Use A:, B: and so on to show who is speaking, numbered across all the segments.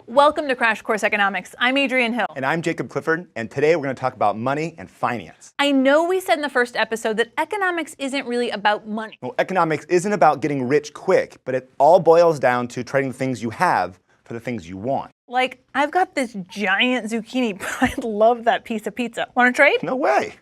A: Welcome to Crash Course Economics. I'm Adrienne Hill.
B: And I'm Jacob Clifford, and today we're going to talk about money and finance.
A: I know we said in the first episode that economics isn't really about money.
B: Well, economics isn't about getting rich quick, but it all boils down to trading the things you have for the things you want.
A: Like, I've got this giant zucchini, but I love that piece of pizza. Want to trade?
B: No way.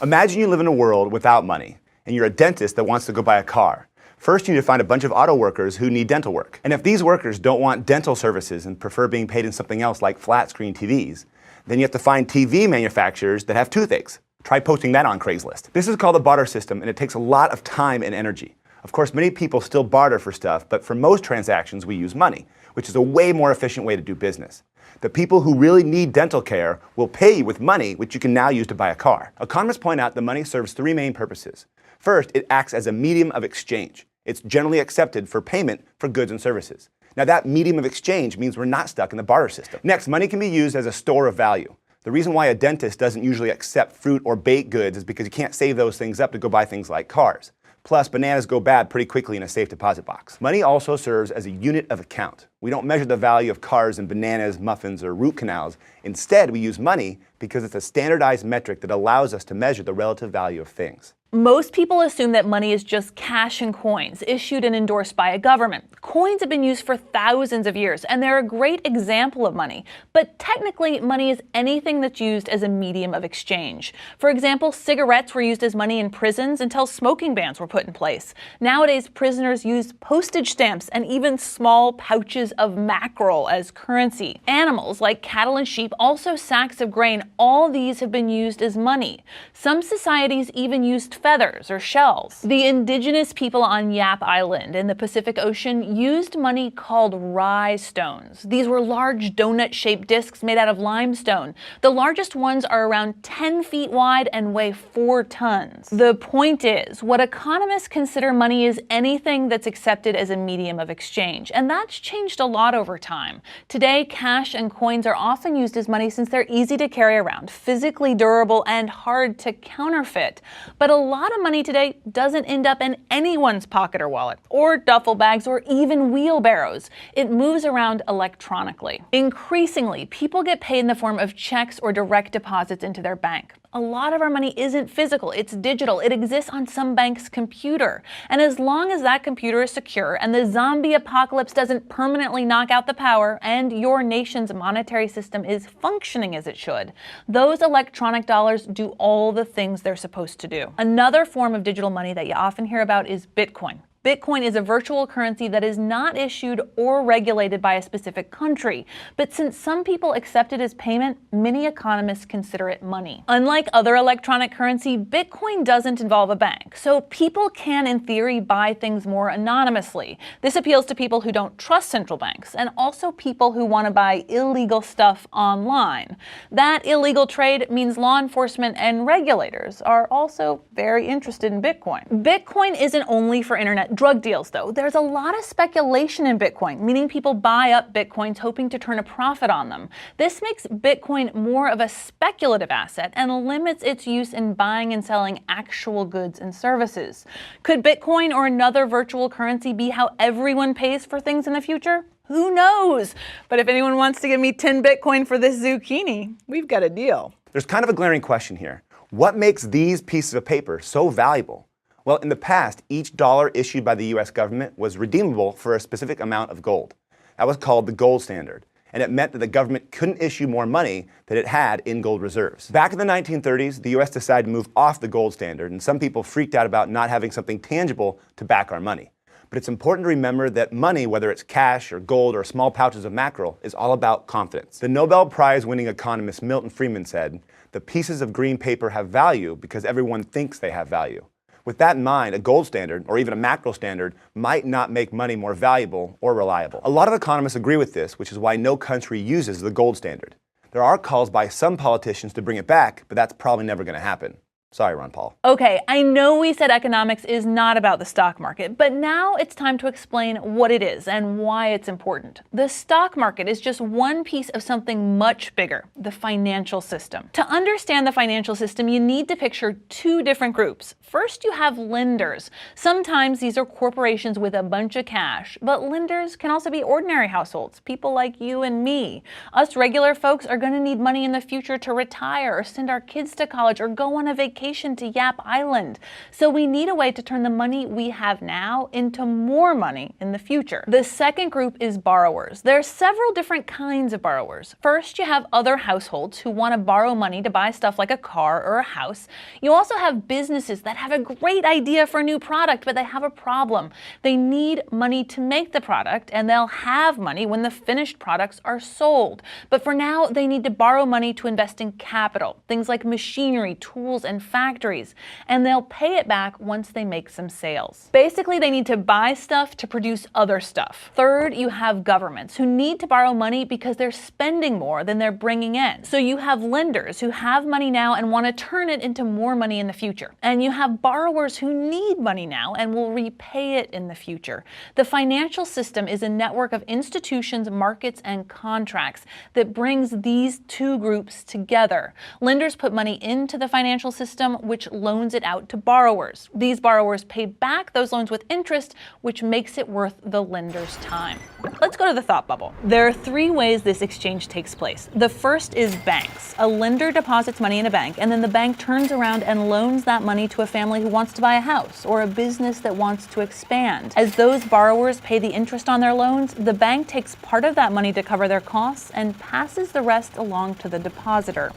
B: Imagine you live in a world without money, and you're a dentist that wants to go buy a car. First, you need to find a bunch of auto workers who need dental work. And if these workers don't want dental services and prefer being paid in something else like flat screen TVs, then you have to find TV manufacturers that have toothaches. Try posting that on Craigslist. This is called the barter system, and it takes a lot of time and energy. Of course, many people still barter for stuff, but for most transactions, we use money, which is a way more efficient way to do business. The people who really need dental care will pay you with money, which you can now use to buy a car. Economists point out that money serves three main purposes. First, it acts as a medium of exchange. It's generally accepted for payment for goods and services. Now, that medium of exchange means we're not stuck in the barter system. Next, money can be used as a store of value. The reason why a dentist doesn't usually accept fruit or baked goods is because you can't save those things up to go buy things like cars. Plus, bananas go bad pretty quickly in a safe deposit box. Money also serves as a unit of account. We don't measure the value of cars in bananas, muffins, or root canals. Instead, we use money because it's a standardized metric that allows us to measure the relative value of things.
A: Most people assume that money is just cash and coins, issued and endorsed by a government. Coins have been used for thousands of years, and they're a great example of money. But technically, money is anything that's used as a medium of exchange. For example, cigarettes were used as money in prisons until smoking bans were put in place. Nowadays, prisoners use postage stamps and even small pouches of mackerel as currency. Animals, like cattle and sheep, also sacks of grain, all these have been used as money. Some societies even used feathers or shells. The indigenous people on Yap Island in the Pacific Ocean used money called rye stones. These were large donut-shaped discs made out of limestone. The largest ones are around 10 feet wide and weigh 4 tons. The point is, what economists consider money is anything that's accepted as a medium of exchange, and that's changed a lot over time. Today, cash and coins are often used as money since they're easy to carry around, physically durable, and hard to counterfeit. But a lot of money today doesn't end up in anyone's pocket or wallet, or duffel bags, or even wheelbarrows. It moves around electronically. Increasingly, people get paid in the form of checks or direct deposits into their bank. A lot of our money isn't physical, it's digital. It exists on some bank's computer. And as long as that computer is secure and the zombie apocalypse doesn't permanently knock out the power and your nation's monetary system is functioning as it should, those electronic dollars do all the things they're supposed to do. Another form of digital money that you often hear about is Bitcoin. Bitcoin is a virtual currency that is not issued or regulated by a specific country. But since some people accept it as payment, many economists consider it money. Unlike other electronic currency, Bitcoin doesn't involve a bank, so people can, in theory, buy things more anonymously. This appeals to people who don't trust central banks, and also people who want to buy illegal stuff online. That illegal trade means law enforcement and regulators are also very interested in Bitcoin. Bitcoin isn't only for internet drug deals, though. There's a lot of speculation in Bitcoin, meaning people buy up Bitcoins hoping to turn a profit on them. This makes Bitcoin more of a speculative asset and limits its use in buying and selling actual goods and services. Could Bitcoin or another virtual currency be how everyone pays for things in the future? Who knows? But if anyone wants to give me 10 Bitcoin for this zucchini, we've got a deal.
B: There's kind of a glaring question here. What makes these pieces of paper so valuable? Well, in the past, each dollar issued by the US government was redeemable for a specific amount of gold. That was called the gold standard, and it meant that the government couldn't issue more money than it had in gold reserves. Back in the 1930s, the US decided to move off the gold standard, and some people freaked out about not having something tangible to back our money. But it's important to remember that money, whether it's cash or gold or small pouches of mackerel, is all about confidence. The Nobel Prize-winning economist Milton Friedman said, "The pieces of green paper have value because everyone thinks they have value." With that in mind, a gold standard, or even a mackerel standard, might not make money more valuable or reliable. A lot of economists agree with this, which is why no country uses the gold standard. There are calls by some politicians to bring it back, but that's probably never going to happen. Sorry, Ron Paul.
A: Okay, I know we said economics is not about the stock market, but now it's time to explain what it is and why it's important. The stock market is just one piece of something much bigger, the financial system. To understand the financial system, you need to picture two different groups. First, you have lenders. Sometimes these are corporations with a bunch of cash, but lenders can also be ordinary households, people like you and me. Us regular folks are going to need money in the future to retire or send our kids to college or go on a vacation to Yap Island. So we need a way to turn the money we have now into more money in the future. The second group is borrowers. There are several different kinds of borrowers. First, you have other households who want to borrow money to buy stuff like a car or a house. You also have businesses that have a great idea for a new product, but they have a problem. They need money to make the product, and they'll have money when the finished products are sold. But for now, they need to borrow money to invest in capital, things like machinery, tools, and factories, and they'll pay it back once they make some sales. Basically, they need to buy stuff to produce other stuff. Third, you have governments who need to borrow money because they're spending more than they're bringing in. So you have lenders who have money now and want to turn it into more money in the future. And you have borrowers who need money now and will repay it in the future. The financial system is a network of institutions, markets, and contracts that brings these two groups together. Lenders put money into the financial system, which loans it out to borrowers. These borrowers pay back those loans with interest, which makes it worth the lender's time. Let's go to the thought bubble. There are three ways this exchange takes place. The first is banks. A lender deposits money in a bank, and then the bank turns around and loans that money to a family who wants to buy a house or a business that wants to expand. As those borrowers pay the interest on their loans, the bank takes part of that money to cover their costs and passes the rest along to the depositor.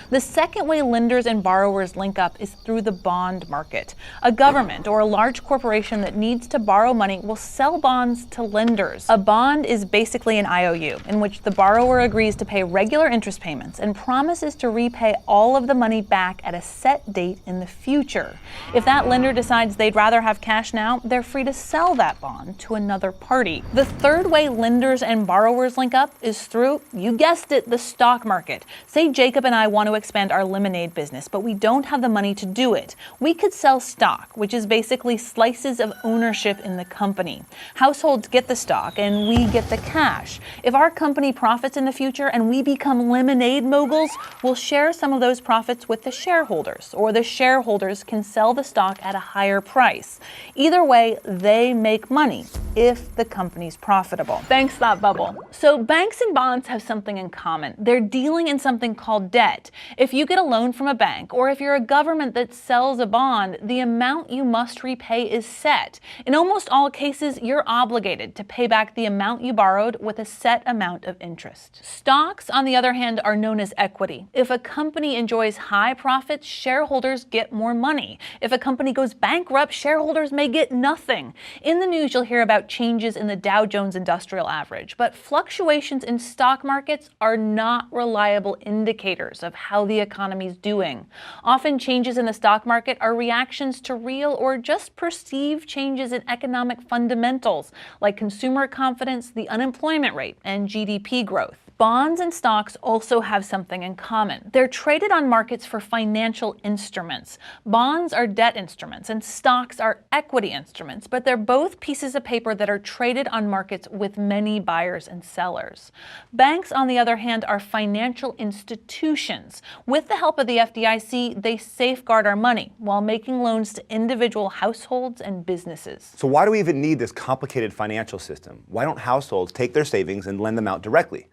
A: The second way lenders and borrowers link up is through the bond market. A government or a large corporation that needs to borrow money will sell bonds to lenders. A bond is basically an IOU in which the borrower agrees to pay regular interest payments and promises to repay all of the money back at a set date in the future. If that lender decides they'd rather have cash now, they're free to sell that bond to another party. The third way lenders and borrowers link up is through, you guessed it, the stock market. Say Jacob and I want to expand our lemonade business, but we don't have the money to do it. We could sell stock, which is basically slices of ownership in the company. Households get the stock and we get the cash. If our company profits in the future and we become lemonade moguls, we'll share some of those profits with the shareholders, or the shareholders can sell the stock at a higher price. Either way, they make money if the company's profitable. Thanks, Thought Bubble. So banks and bonds have something in common. They're dealing in something called debt. If you get a loan from a bank, or if you're a government that sells a bond, the amount you must repay is set. In almost all cases, you're obligated to pay back the amount you borrowed with a set amount of interest. Stocks, on the other hand, are known as equity. If a company enjoys high profits, shareholders get more money. If a company goes bankrupt, shareholders may get nothing. In the news, you'll hear about changes in the Dow Jones Industrial Average, but fluctuations in stock markets are not reliable indicators of how the economy is doing. Often changes in the stock market are reactions to real or just perceived changes in economic fundamentals like consumer confidence, the unemployment rate, and GDP growth. Bonds and stocks also have something in common. They're traded on markets for financial instruments. Bonds are debt instruments and stocks are equity instruments, but they're both pieces of paper that are traded on markets with many buyers and sellers. Banks, on the other hand, are financial institutions. With the help of the FDIC, they safeguard our money while making loans to individual households and businesses.
B: So why do we even need this complicated financial system? Why don't households take their savings and lend them out directly?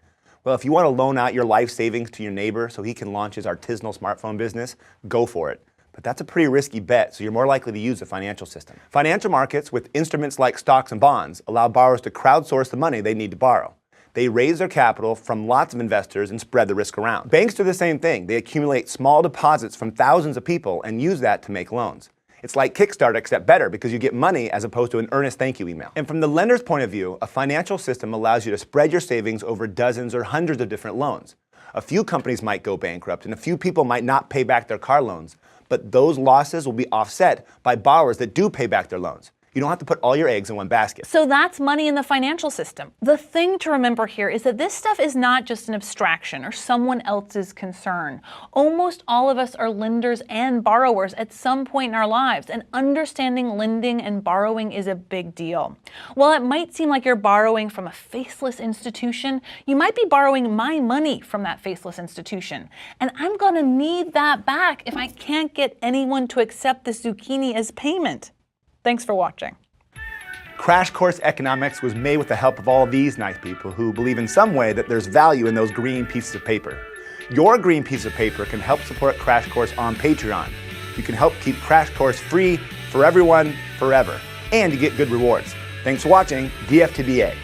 B: Well, if you want to loan out your life savings to your neighbor so he can launch his artisanal smartphone business, go for it. But that's a pretty risky bet, so you're more likely to use the financial system. Financial markets with instruments like stocks and bonds allow borrowers to crowdsource the money they need to borrow. They raise their capital from lots of investors and spread the risk around. Banks do the same thing. They accumulate small deposits from thousands of people and use that to make loans. It's like Kickstarter, except better because you get money as opposed to an earnest thank you email. And from the lender's point of view, a financial system allows you to spread your savings over dozens or hundreds of different loans. A few companies might go bankrupt and a few people might not pay back their car loans, but those losses will be offset by borrowers that do pay back their loans. You don't have to put all your eggs in one basket.
A: So that's money in the financial system. The thing to remember here is that this stuff is not just an abstraction or someone else's concern. Almost all of us are lenders and borrowers at some point in our lives, and understanding lending and borrowing is a big deal. While it might seem like you're borrowing from a faceless institution, you might be borrowing my money from that faceless institution. And I'm gonna need that back if I can't get anyone to accept the zucchini as payment. Thanks for watching.
B: Crash Course Economics was made with the help of all these nice people who believe in some way that there's value in those green pieces of paper. Your green piece of paper can help support Crash Course on Patreon. You can help keep Crash Course free for everyone, forever. And you get good rewards. Thanks for watching DFTBA.